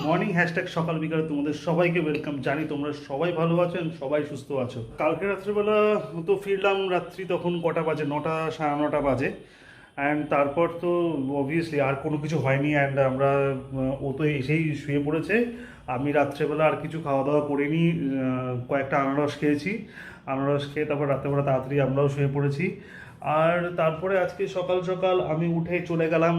Morning hashtag সকাল বিকালে তোমাদের সবাইকে ওয়েলকাম। জানি তোমরা সবাই ভালো আছেন, সবাই সুস্থ আছো। কালকে রাত্রিবেলা তো ফিরলাম রাত্রি, তখন কটা বাজে, 9টা 9:30 বাজে। অ্যান্ড তারপর তো অবভিয়াসলি আর কোনো কিছু হয়নি। অ্যান্ড আমরা ও তো এসেই শুয়ে পড়েছে। আমি রাত্রেবেলা আর কিছু খাওয়া দাওয়া করিনি, কয়েকটা আনারস খেয়েছি। আনারস খেয়ে তারপর রাত্রেবেলা তাড়াতাড়ি আমরাও শুয়ে পড়েছি। আর তারপরে আজকে সকাল সকাল আমি উঠে চলে গেলাম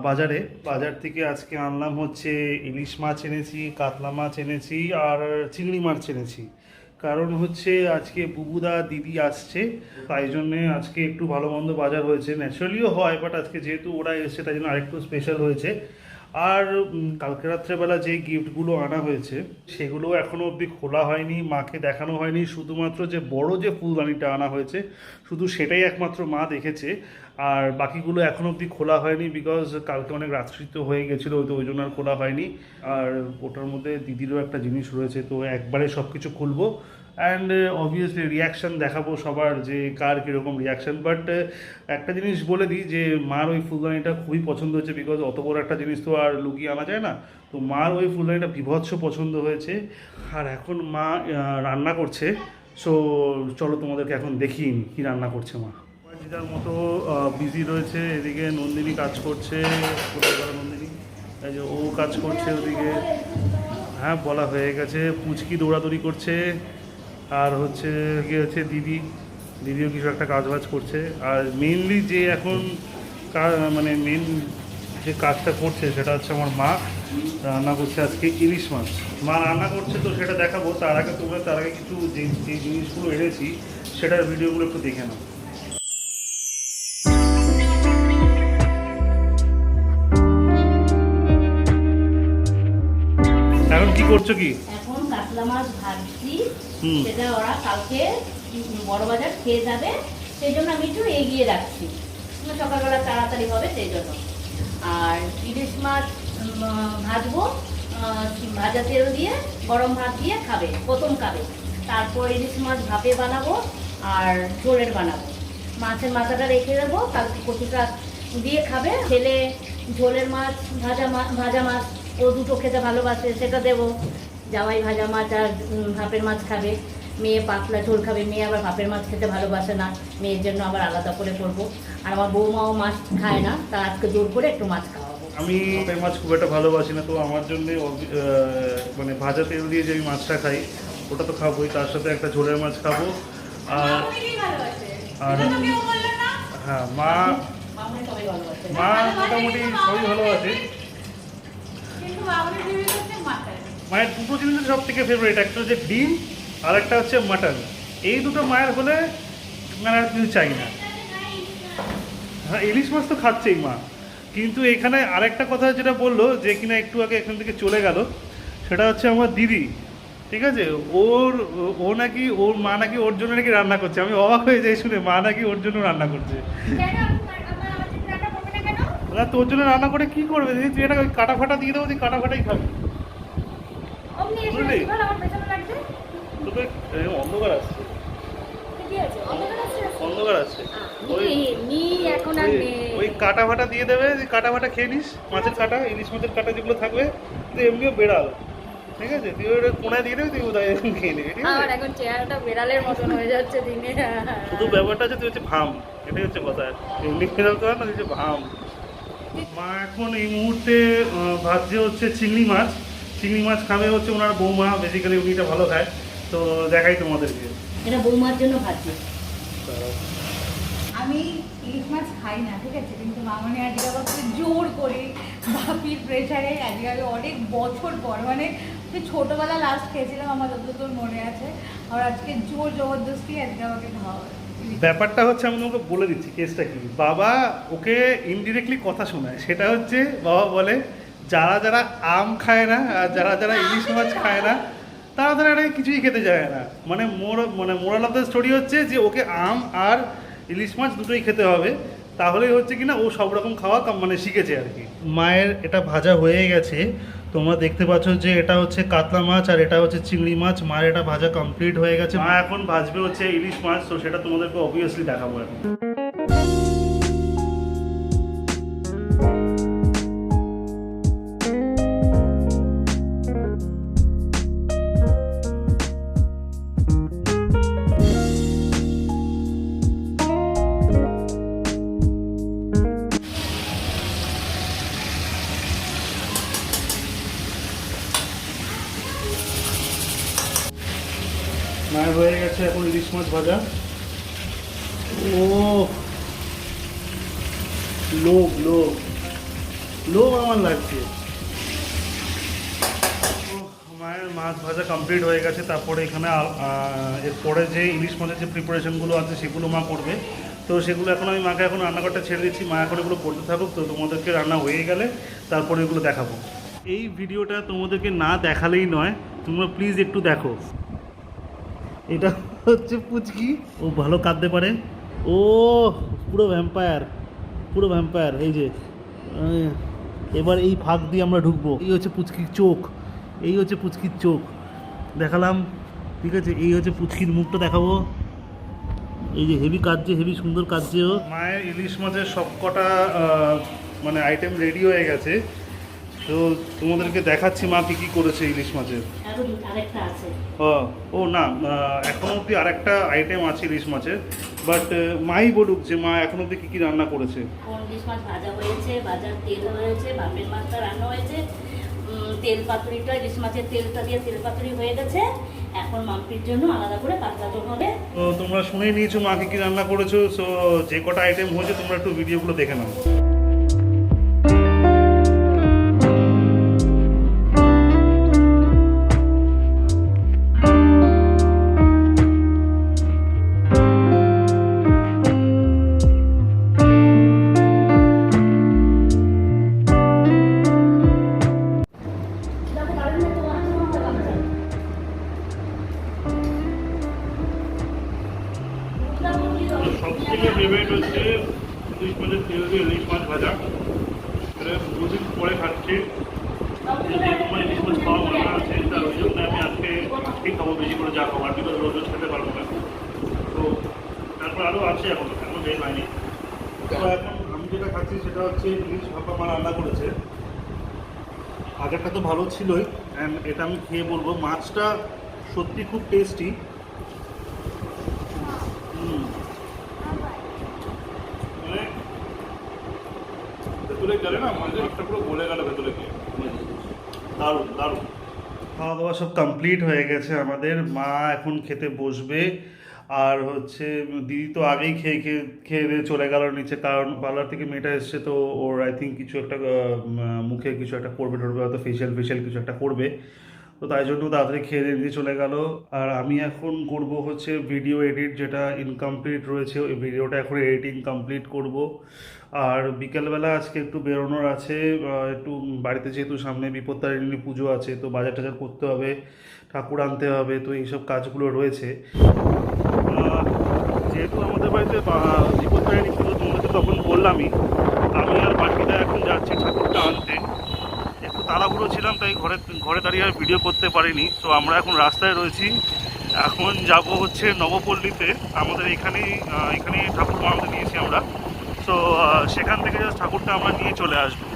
বাজারে। বাজার থেকে আজকে আনলাম হচ্ছে ইলিশ মাছ এনেছি, কাতলা মাছ এনেছি, আর চিংড়ি মাছ এনেছি। কারণ হচ্ছে আজকে বুবুদা দিদি আসছে, তাই জন্যে আজকে একটু ভালো মন্দ বাজার হয়েছে। ন্যাচারালিও হয়, বাট আজকে যেহেতু ওরা এসছে তাই জন্য আরেকটু স্পেশাল হয়েছে। আর কালকে রাত্রেবেলা যে গিফটগুলো আনা হয়েছে সেগুলো এখনও অবধি খোলা হয়নি, মাকে দেখানো হয়নি। শুধুমাত্র যে বড় যে ফুলদানিটা আনা হয়েছে শুধু সেটাই একমাত্র মা দেখেছে, আর বাকিগুলো এখনও অবধি খোলা হয়নি। বিকজ কালকে অনেক রাত্রি তো হয়ে গেছিলো, তো ওই জন্য আর খোলা হয়নি। আর ওটার মধ্যে দিদিরও একটা জিনিস রয়েছে, তো একবারে সব কিছু খুলবো। অ্যান্ড অবভিয়াসলি রিয়াকশান দেখাবো সবার, যে কার কীরকম রিয়াকশান। বাট একটা জিনিস বলে দিই যে মার ওই ফুলদানিটা খুবই পছন্দ হয়েছে, বিকজ অত বড় একটা জিনিস তো আর লুকিয়ে আনা যায় না। তো মার ওই ফুলদানিটা বিভৎস পছন্দ হয়েছে। আর এখন মা রান্না করছে। সো চলো তোমাদেরকে এখন দেখিয়ে নিই কী রান্না করছে মা। যার মতো বিজি রয়েছে, এদিকে নন্দিনী কাজ করছে। কোথায় গেল নন্দিনী? এই যে ও কাজ করছে ওদিকে। হ্যাঁ, বলা হয়ে গেছে। পুচকি দৌড়াদৌড়ি করছে। আর হচ্ছে কি হচ্ছে দিদিও কিছু একটা কাজবাজ করছে। আর মেনলি যে এখন মানে মেন যে কাজটা করছে সেটা হচ্ছে আমার মা রান্না করছে আজকে ইলিশ মাছ। মা রান্না করছে, তো সেটা দেখাবো। তার আগে কিছু যে যে জিনিসগুলো এনেছি সেটার ভিডিওগুলো একটু দেখে নাও। এখন কি করছো কি? এখন কাতলা মাছ ভাজছি। সেটা ওরা কালকে বড় বাজার খেয়ে যাবে, সেই জন্য আমি একটু এগিয়ে রাখছি, সকালবেলা তাড়াতাড়ি হবে সেই জন্য। আর ইলিশ মাছ ভাজবো, ভাজা তেল দিয়ে গরম ভাত দিয়ে খাবে, প্রথম খাবে। তারপর ইলিশ মাছ ভাপে বানাবো আর ঝোলের বানাবো। মাছের মাথাটা রেখে দেবো, কালকে কচুটা দিয়ে খাবে। ছেলে ঝোলের মাছ, ভাজা মাছ ও দুটো খেতে ভালোবাসে, সেটা দেবো। জামাই ভাজা মাছ আর ভাপের মাছ খাবে। মেয়ে পাতলা ঝোল খাবে, মেয়ে আবার ভাপের মাছ খেতে ভালোবাসে না, মেয়ের জন্য আবার আলাদা করে করবো। আর আমার বৌমাও মাছ খায় না, তা আজকে জোর করে একটু মাছ খাওয়াবো। আমি ভাপের মাছ খুব একটা ভালোবাসি না, তো আমার জন্য মানে ভাজা তেল দিয়ে যে আমি মাছটা খাই ওটা তো খাবোই, তার সাথে একটা ঝোলের মাছ খাবো। আর হ্যাঁ, মা মোটামুটি সবই ভালোবাসে। মায়ের দুটো জিনিস সব থেকে ফেভারিট, একটা হচ্ছে ডিম আর একটা হচ্ছে মাটন। এই দুটো মায়ের হলে মানে আর কিছু চাই না। হ্যাঁ, ইলিশ মাছ তো খাচ্ছেই মা, কিন্তু এখানে আরেকটা কথা যেটা বললো, যে কিনা একটু আগে এখান থেকে চলে গেল, সেটা হচ্ছে আমার দিদি। ঠিক আছে, ও নাকি ওর মা নাকি ওর জন্য নাকি রান্না করছে। আমি অবাক হয়ে যাই শুনে, মা নাকি ওর জন্য রান্না করছে। না, তোর জন্য রান্না করে কি করবে দিদি? তুই এটা কাটা ফাটা দিয়ে দেবো, তুই কাটা ফাটাই খাবি, বুঝলি? তোকে অন্ধকার আসছে, অন্ধকার আসছে। ওই কাটা ফাটা দিয়ে দেবে, কাটা ফাটা খেয়ে নিস। মাছের কাটা, ইলিশ মাছের কাটা যেগুলো থাকবে, তুই এমনিও বেড়াল, ঠিক আছে, তুই ওটা কোনায় দিয়ে দেবে, তুই ওটাই খেয়ে নিবি। ঠিক আছে, এখন চেহারাটা বেড়ালের মতন হয়ে যাচ্ছে দিনে। শুধু ব্যাপারটা হচ্ছে তুই হচ্ছে ভাম, এটাই হচ্ছে কথা। এমনি ফেরাল কর না, তুই হচ্ছে ভাম। মা এখন এই মুহূর্তে ভাজছে হচ্ছে চিংড়ি মাছ। চিংড়ি মাছ খাবে হচ্ছে ওনার বৌমা, বেসিক্যালি উনি এটা ভালো খায়, তো দেখাই তোমাদেরকে। এটা বৌমার জন্য ভাজছি। আমি ইলিশ মাছ খাই না, ঠিক আছে, কিন্তু মামনি আজকে আবার জোর করে বাপির প্রেশারে আজকে আমি অনেক বছর পর, মানে ছোটোবেলা লাস্ট খেয়েছিলাম, আমার যতদূর মনে আছে। আর আজকে জোর জবরদস্তি আজকে আমাকে খাওয়া। ব্যাপারটা হচ্ছে, আমি তোমাকে বলে দিচ্ছি কেসটা কি। বাবা ওকে ইনডিরেক্টলি কথা শোনায়, সেটা হচ্ছে বাবা বলে যারা যারা আম খায় না আর যারা যারা ইলিশ মাছ খায় না তারা এটা কিছুই খেতে যায় না। মানে মোরাল অফ দ্য স্টোরি হচ্ছে যে ওকে আম আর ইলিশ মাছ দুটোই খেতে হবে, তাহলেই হচ্ছে কি না ও সব রকম খাওয়া মানে শিখেছে আর কি। মায়ের এটা ভাজা হয়ে গেছে, তোমরা দেখতে পাচ্ছ যে এটা হচ্ছে কাতলা মাছ আর এটা হচ্ছে চিংড়ি মাছ। মায়ের এটা ভাজা কমপ্লিট হয়ে গেছে। মা এখন ভাজবে হচ্ছে ইলিশ মাছ, তো সেটা তোমাদেরকে অবভিয়াসলি দেখাবো এখন। মায়ের হয়ে গেছে এখন ইলিশ মাছ ভাজা। ও লোভ লোভ লোভ আমার লাগছে। মায়ের মাছ ভাজা কমপ্লিট হয়ে গেছে। তারপরে এখানে এরপরে যে ইলিশ মাছের যে প্রিপারেশনগুলো আছে সেগুলো মা করবে। তো সেগুলো এখন আমি মাকে এখন রান্নাঘরটা ছেড়ে দিচ্ছি, মা এখন এগুলো করতে থাকুক। তো তোমাদেরকে রান্না হয়ে গেলে তারপরে এগুলো দেখাবো। এই ভিডিওটা তোমাদেরকে না দেখালেই নয়, তোমরা প্লিজ একটু দেখো। এটা হচ্ছে পুচকি, ও ভালো কাঁদতে পারে। ও পুরো ভ্যাম্পায়ার, পুরো ভ্যাম্পায়ার। এই যে এবার এই ফাঁক দিয়ে আমরা ঢুকবো। এই হচ্ছে পুচকির চোখ, এই হচ্ছে পুচকির চোখ দেখালাম, ঠিক আছে। এই হচ্ছে পুচকির মুখটা দেখাবো। এই যে হেভি কাঁদছে, হেভি সুন্দর কাঁদছে ও। মায়ের ইলিশ মাছের সবকটা মানে আইটেম রেডি হয়ে গেছে। তো তোমাদেরকে দেখাচ্ছি মা কী কী করেছে ইলিশ মাছের। আরেকটা আছে। ও না, এখনো অবধি আরেকটা আইটেম আছে ইলিশ মাছের, বাট মাই বলুক যে মা এখন অবধি কী কী রান্না করেছে। ইলিশ মাছ ভাজা হয়েছে, ভাজার তেল হয়েছে, বাপের মাছটা রান্না হয়েছে, তেল পাতুরিটা ইলিশ মাছের তেলটা দিয়ে তেল পাতুরি হয়ে গেছে। এখন মাম্পির জন্য আলাদা করে পাতলা ঝোল হবে। তো তোমরা শুনেই নিয়েছো মা কী কী রান্না করেছো। সো যে কটা আইটেম হয়েছে তোমরা একটু ভিডিওগুলো দেখে নাও। সবথেকে ফেভারিট হচ্ছে ইলিশ মাছের তেল দিয়ে ইলিশ মাছ ভাজা। এটা দুদিন পরে খাচ্ছি, তোমার ইলিশ মাছ খাওয়া মনে আছে, তার ওই জন্য আমি আজকেই খাবো বেশি করে, যা খাবো। আর কি রোজ রোজ খেতে পারবো না। তো তারপর আরও আছে, এখন বের হয়নি। তো এখন আমি যেটা খাচ্ছি সেটা হচ্ছে ইলিশ ভাপা মা রান্না করেছে। আগেরটা তো ভালো ছিলই, অ্যান্ড এটা আমি খেয়ে বলবো মাছটা সত্যি খুব টেস্টি। ভেতরে গেলে না মাঝে একটা পুরো গলে গেল ভেতরে গিয়ে। দারুণ দারুণ। খাওয়া দাওয়া সব কমপ্লিট হয়ে গেছে আমাদের। মা এখন খেতে বসবে। আর হচ্ছে দিদি তো আগেই খেয়ে দিয়ে চলে গেল নিচে, কারণ পার্লার থেকে মেয়েটা এসছে। তো ওর আই থিঙ্ক কিছু একটা মুখে কিছু একটা করবে টরবে, হয়তো ফেশিয়াল কিছু একটা করবে। তো তাই জন্য তাড়াতাড়ি খেয়ে দিয়ে চলে গেল। আর আমি এখন করব হচ্ছে ভিডিও এডিট, যেটা ইনকমপ্লিট রয়েছে ওই ভিডিওটা এখন এডিটিং কমপ্লিট করব। আর বিকেলবেলা আজকে একটু বেরোনোর আছে, একটু বাড়িতে যেহেতু সামনে বিপত্তারিণী পুজো আছে, তো বাজার টাজার করতে হবে, ঠাকুর আনতে হবে। তো এইসব কাজগুলো রয়েছে। যেহেতু আমাদের বাড়িতে বিপত্তারিণী পুজো তোমাদেরকে তখন বললামই, আমি আর বাকিটা এখন যাচ্ছি ঠাকুরটা আনতে। একটু তাড়াহুড়ো ছিলাম, তাই ঘরে দাঁড়িয়ে আর ভিডিও করতে পারিনি। সো আমরা এখন রাস্তায় রয়েছি। এখন যাব হচ্ছে নবপল্লীতে, আমাদের এখানেই ঠাকুর বানাতে নিয়েছি আমরা। সো সেখান থেকে জাস্ট ঠাকুরটা আমরা নিয়ে চলে আসবো।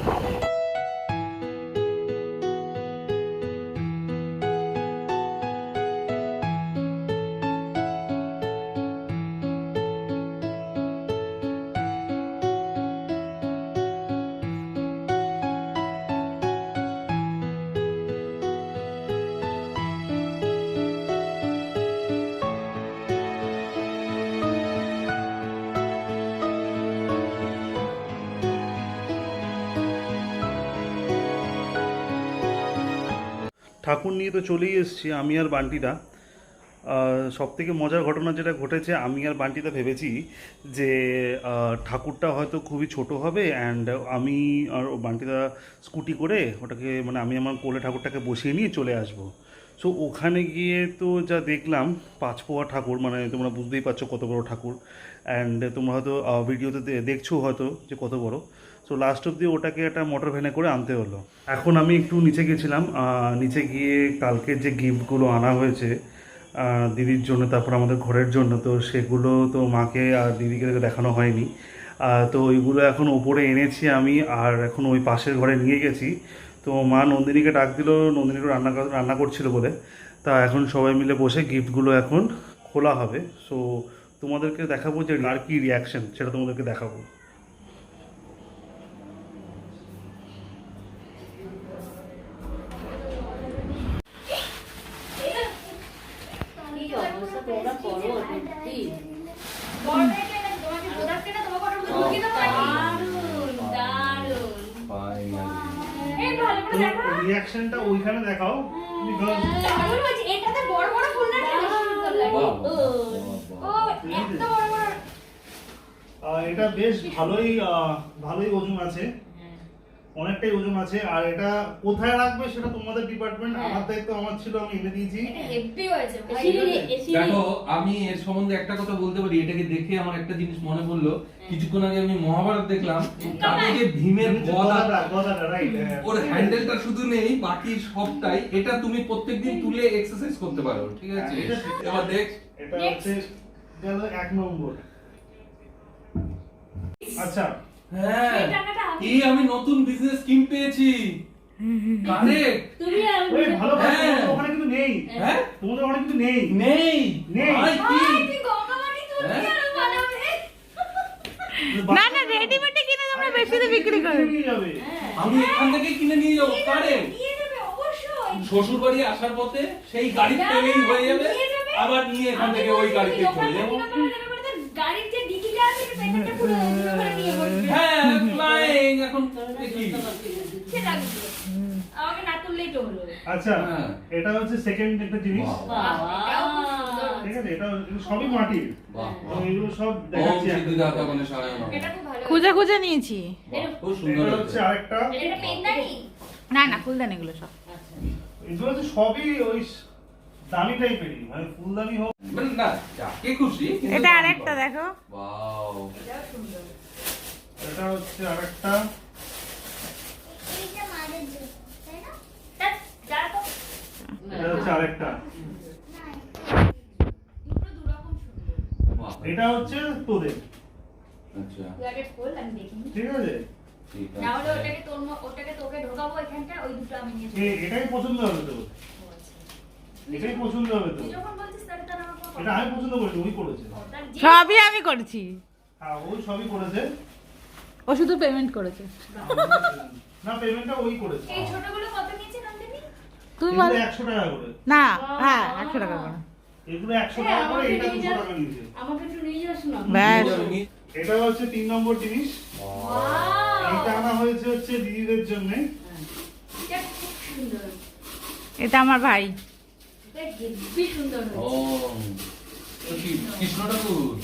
ঠাকুর নিয়ে তো চলেই এসেছি আমি আর বান্টিটা। সবথেকে মজার ঘটনা যেটা ঘটেছে, আমি আর বান্টিটা ভেবেছি যে ঠাকুরটা হয়তো খুবই ছোট হবে, অ্যান্ড আমি আর বান্টিটা স্কুটি করে ওটাকে মানে আমি আমার কোলে ঠাকুরটাকে বসিয়ে নিয়ে চলে আসবো। সো ওখানে গিয়ে তো যা দেখলাম 5 পোয়া ঠাকুর, মানে তোমরা বুঝতেই পারছো কত বড় ঠাকুর। অ্যান্ড তোমরা হয়তো ভিডিওতে দেখছো হয়তো যে কত বড়। সো লাস্ট অব্দি ওটাকে একটা মোটর ভ্যানে করে আনতে হলো। এখন আমি একটু নিচে গেছিলাম, নিচে গিয়ে কালকের যে গিফটগুলো আনা হয়েছে দিদির জন্য, তারপর আমাদের ঘরের জন্য, তো সেগুলো তো মাকে আর দিদিকে দেখানো হয়নি। তো ওইগুলো এখন ওপরে এনেছি আমি, আর এখন ওই পাশের ঘরে নিয়ে গেছি। তো মা নন্দিনীকে ডাক দিল, নন্দিনীকে রান্না করছিল বলে। তা এখন সবাই মিলে বসে গিফটগুলো এখন খোলা হবে। সো তোমাদেরকে দেখাবো যে আর কি রিয়াকশন, সেটা তোমাদেরকে দেখাবো। কি অবস্থা কালেকশনটা ওইখানে দেখাও তুমি girls- দারুণ হয়েছে, এটাতে বড় বড় ফুলদানি বেশি সুন্দর লাগে। ও, ও, এত বড় বড়। এটা বেশ ভালোই ওজন আছে, অনেকটাই ওজন আছে। আর এটা কোথায় রাখবে সেটা তোমাদের ডিপার্টমেন্ট, আমার দায়িত্ব আমার ছিল, আমি এনে দিয়েছি। এটা হেভি হয়েছে ভাই। দেখো আমি এর সম্বন্ধে একটা কথা বলতে পারি, এটাকে দেখে আমার একটা জিনিস মনে পড়লো। কিছুক্ষণ আগে আমি মহাভারত দেখলাম, তাতে যে ভীমের গদাটা রাইট, ওর হ্যান্ডেলটা শুধু নেই, বাকি সবটাই। এটা তুমি প্রত্যেকদিন তুলে এক্সারসাইজ করতে পারো, ঠিক আছে? এবার দেখ, এটা হচ্ছে গেল 1 নম্বর। আচ্ছা, হ্যাঁ এই টাকাটা আমি- এই আমি নতুন বিজনেস স্কিম পেয়েছি। কারেক্ট। তুমি আর ওই ভালো কাজ, হ্যাঁ। তোমাদের ওখানে কিন্তু নেই, হ্যাঁ তোমাদের ওখানে কিন্তু নেই। নেই নেই। ভাই, কি? ভাই, তুই গঙ্গামাটি তুলবি হ্যাঁ? আর বানাবি? না না রেডিমেডে কিনে তোমরা বেশিতে বিক্রি করো। নিয়ে যাবে। আমি এখান থেকে কিনে নিয়ে যাবো। কারেক্ট। দিয়ে দেবে, অবশ্যই। শ্বশুর বাড়ি আসার পথে সেই গাড়ি পেলেই হয়ে যাবে, নিয়ে যাবে। আবার নিয়ে এখান আমি থেকে বলছি, ওই গাড়িতে তুই ওখান চলে যাবো। থেকে ওখানে যাবে, তোর গাড়ির যে ডিকিটা আছে, এটা প্যাকেটটা খুলে তুই ওখানে নিয়ে বসবি। হ্যাঁ ফ্লাইং এখন দেখি। সে লাগবে। আমাকে না তুললেই তো হলো। আচ্ছা, হ্যাঁ। এটা হচ্ছে সেকেন্ড একটা জিনিস। বাহ। এটাও খুব সুন্দর। ঠিক আছে, এটা এগুলো সবই মাটির, বাহ তো এগুলো সব ওম দেখাচ্ছি এখন। সিদ্ধিদাতা বলে সারায়ণ। এটা খুব ভালো। খুঁজে খুঁজে নিয়েছি। বাহ, খুব সুন্দর এটা হচ্ছে হয়েছে। আরেকটা, এটা পেনদানি? না না ফুলদানি এগুলো সব। এগুলো হচ্ছে সবই ওই দামি টাইপেরই, মানে ফুলদানি হোক। মানে না, যাকে খুশি কিন্তু এটা দাম আরেকটা কম। দেখো। ওয়াও। এটাও সুন্দর। এটা হচ্ছে আরেকটা, ধ্যাৎ, যা তো। এটা হচ্ছে আরেকটা, দুটো দুরকম সুন্দর। বাহ, এটা হচ্ছে তোদের। আচ্ছা তুই আগে খোল, আমি দেখিনি। ঠিক আছে, ঠিক না হলে আছে। ওটাকে তোকে ঢোকাবো এখানটা, ওই দুটো আমি নিয়ে এটাই পছন্দ হবে তো, এটাই পছন্দ হবে তো। তুই যখন বলছিস তাহলে তার আমার কোনো এটা আমি পছন্দ করিনি, ওই করেছে। কথা- তার যে- সবই আমি করেছি। হ্যাঁ, ওই সবই করেছে। ও শুধু পেমেন্ট করেছে। না, পেমেন্টটা ওই করেছে। এই ছোটগুলো কত নিয়েছে নন্দিনী? তুই এগুলো বল। 100 টাকা করে, না হ্যাঁ 100 টাকা করে। এগুলো 100 টাকা করে, এটা 200 টাকা নিয়েছে। আমাকে একটু নিয়ে যাস না। ব্যাস। এটা হচ্ছে 3 নম্বর জিনিস। Wow! এটা আনা হয়েছে হচ্ছে দিদিদের জন্য। এটা খুব সুন্দর। এটা আমার ভাই। এটা হেব্বি সুন্দর ও হয়েছে। ও কি কৃষ্ণ ঠাকুর?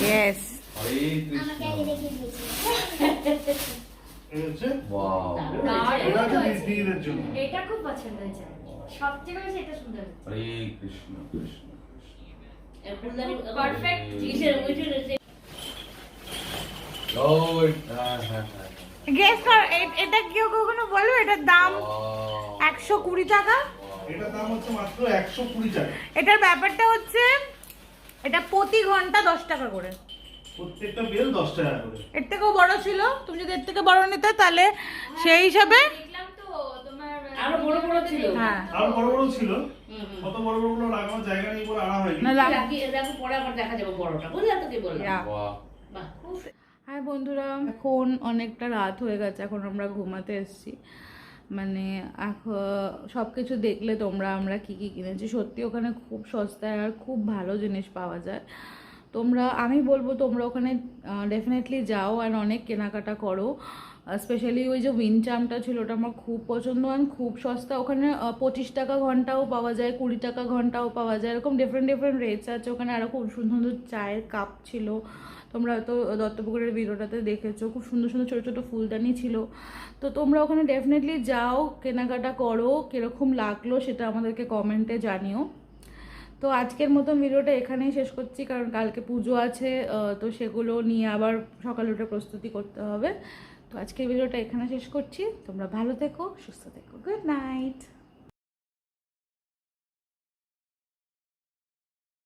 ইয়েস। হরে কৃষ্ণ। এই হচ্ছে, ওয়াও। দারুণ এটা হচ্ছে হয়েছে। দিদিদের জন্য। এটা খুব পছন্দ হয়েছে। সবচেয়ে বেশি এটা সুন্দর হয়েছে। হরে কৃষ্ণ কৃষ্ণ। এই ফুলদানি Perfect. কিসের ওইটা ও হ্যাঁ হ্যাঁ হ্যাঁ। গেস কর এটা কেউ কখনো বলবে এটার দাম Wow. 120 টাকা। এটার দাম হচ্ছে মাত্র 120 টাকা। এটার ব্যাপারটা হচ্ছে এটা প্রতি ঘন্টা 10 টাকা করে। প্রত্যেকটা বেল 10 টাকা করে। এর থেকেও বড় ছিল, তুমি যদি এর থেকে বড় নিতে তাহলে সেই হিসাবে দেখলাম তো তোমার আরো বড় বড় ছিল। হ্যাঁ আরো বড় বড় ছিল, হুম, হুম। কত বড় বড় গুলো লাগানোর জায়গা নেই বলে আনা হয়নি। না লাগ- দেখো পরে আবার দেখা যাবে বড়টা, বুঝলে তো কি বললাম? Yeah. বাহ। বাহ, হাই বন্ধুরা, এখন অনেকটা রাত হয়ে গেছে, এখন আমরা ঘুমাতে এসেছি। মানে এখন সব কিছু দেখলে তোমরা আমরা কি কি কিনেছি, সত্যি ওখানে খুব সস্তায় আর খুব ভালো জিনিস পাওয়া যায়। আমি বলবো তোমরা ওখানে ডেফিনেটলি যাও আর অনেক কেনাকাটা করো। স্পেশালি ওই যে উইন্ড চার্মটা ছিল ওটা আমার খুব পছন্দ, আর খুব সস্তা। ওখানে 25 টাকা ঘন্টাও পাওয়া যায়, 20 টাকা ঘন্টাও পাওয়া যায়, এরকম ডিফারেন্ট ডিফারেন্ট রেটস আছে ওখানে। আরও খুব সুন্দর সুন্দর চায়ের কাপ ছিল, তোমরা হয়তো দত্তপুকুরের ভিডিওটাতে দেখেছো, খুব সুন্দর সুন্দর ছোটো ছোটো ফুলদানি ছিল। তো তোমরা ওখানে ডেফিনেটলি যাও, কেনাকাটা করো, কীরকম লাগলো সেটা আমাদেরকে কমেন্টে জানিও। তো আজকের মতো ভিডিওটা এখানেই শেষ করছি, কারণ কালকে পুজো আছে, তো সেগুলো নিয়ে আবার সকালে উঠে প্রস্তুতি করতে হবে। তো আজকের ভিডিওটা এখানে শেষ করছি, তোমরা ভালো থেকো, সুস্থ থেকো, গুড নাইট।